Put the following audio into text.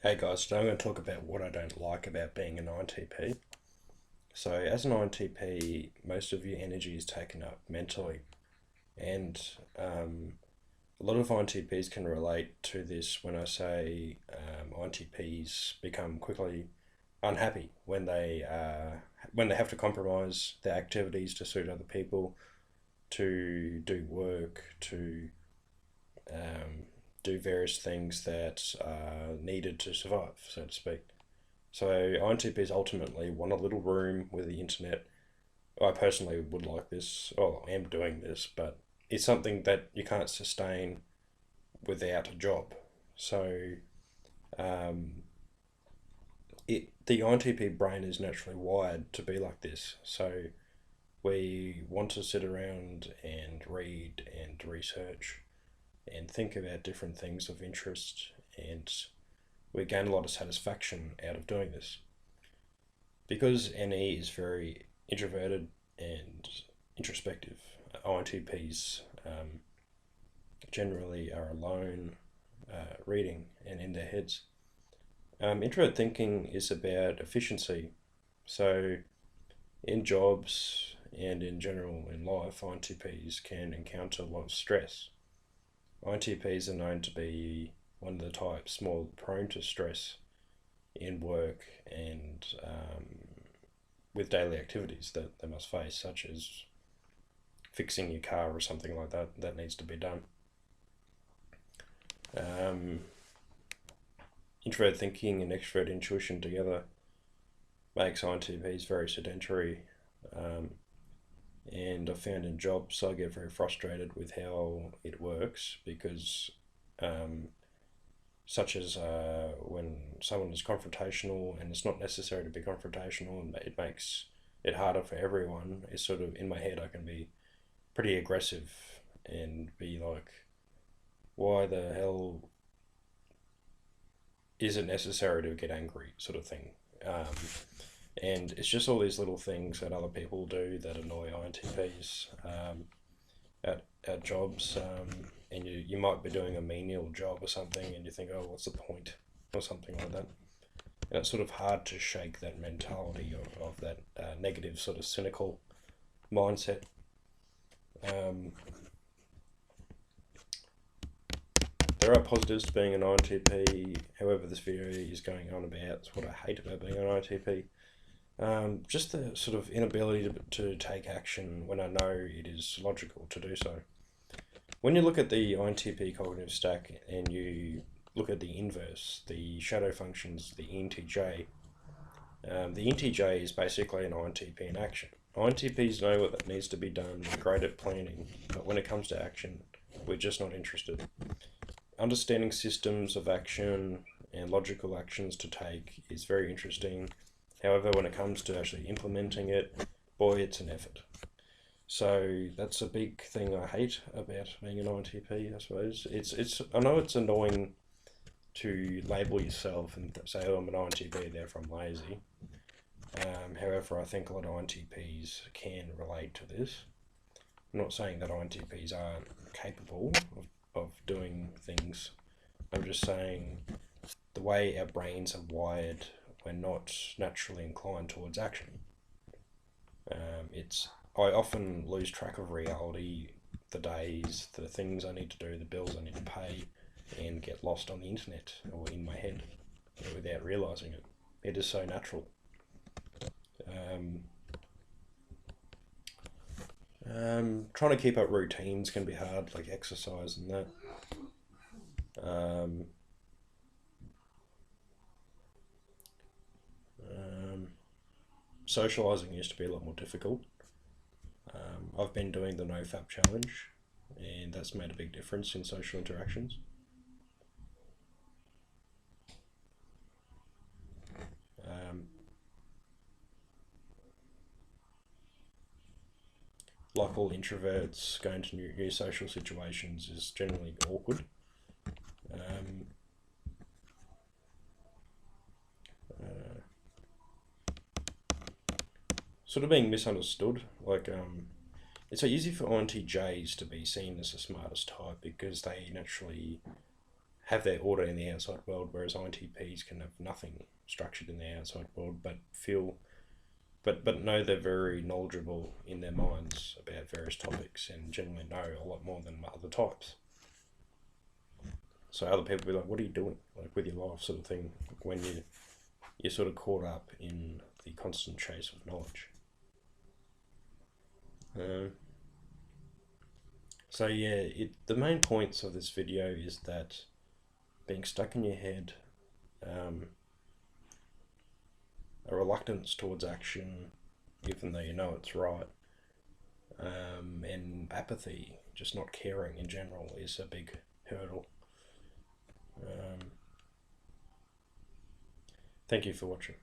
Hey guys, today I'm going to talk about what I don't like about being an INTP. So, as an INTP, most of your energy is taken up mentally, and a lot of INTPs can relate to this when I say INTPs become quickly unhappy when they have to compromise their activities to suit other people, to do work, to um, do various things that are needed to survive, so to speak. So INTPs ultimately want a little room with the internet. I personally would like this, or I am doing this, but it's something that you can't sustain without a job. So um, the INTP brain is naturally wired to be like this. So we want to sit around and read and research and think about different things of interest, and we gain a lot of satisfaction out of doing this. Because NE is very introverted and introspective, INTPs generally are alone, reading and in their heads. Introvert thinking is about efficiency. So, in jobs and in general in life, INTPs can encounter a lot of stress. INTPs are known to be one of the types more prone to stress in work and with daily activities that they must face, such as fixing your car or something like that that needs to be done. Um, Introvert thinking and extrovert intuition together makes INTPs very sedentary. Um, and I found in jobs I get very frustrated with how it works because, um, such as when someone is confrontational and it's not necessary to be confrontational, and it makes it harder for everyone. It's sort of in my head I can be pretty aggressive and be like, why the hell is it necessary to get angry, sort of thing. Um, and it's just all these little things that other people do that annoy INTPs at jobs. And you might be doing a menial job or something, and you think, oh, what's the point? Or something like that. And it's sort of hard to shake that mentality of that negative, sort of cynical mindset. Um, there are positives to being an INTP. However, this video is going on about what I hate about being an INTP. Just the sort of inability to take action when I know it is logical to do so. When you look at the INTP cognitive stack and you look at the inverse, the shadow functions, the INTJ, the INTJ is basically an INTP in action. INTPs know what needs to be done, we're great at planning, but when it comes to action, we're just not interested. Understanding systems of action and logical actions to take is very interesting. However, when it comes to actually implementing it, boy, it's an effort. So that's a big thing I hate about being an INTP, I suppose. I know it's annoying to label yourself and say, oh, I'm an INTP, therefore I'm lazy. However, I think a lot of INTPs can relate to this. I'm not saying that INTPs aren't capable of doing things. I'm just saying the way our brains are wired, we're not naturally inclined towards action. I often lose track of reality, the days, the things I need to do, the bills I need to pay, and get lost on the internet or in my head without realizing it. It is so natural. Trying to keep up routines can be hard, like exercise and that. Um, Socializing used to be a lot more difficult. I've been doing the NoFap challenge, and that's made a big difference in social interactions. Um, like all introverts, going to new social situations is generally awkward. Um, uh, Sort of being misunderstood. It's so easy for INTJs to be seen as the smartest type because they naturally have their order in the outside world, whereas INTPs can have nothing structured in the outside world, but know they're very knowledgeable in their minds about various topics and generally know a lot more than other types. So other people will be like, "What are you doing, like with your life?" sort of thing. When you're sort of caught up in the constant chase of knowledge. So yeah, the main points of this video is that being stuck in your head, a reluctance towards action, even though you know it's right, and apathy, just not caring in general, is a big hurdle. Thank you for watching.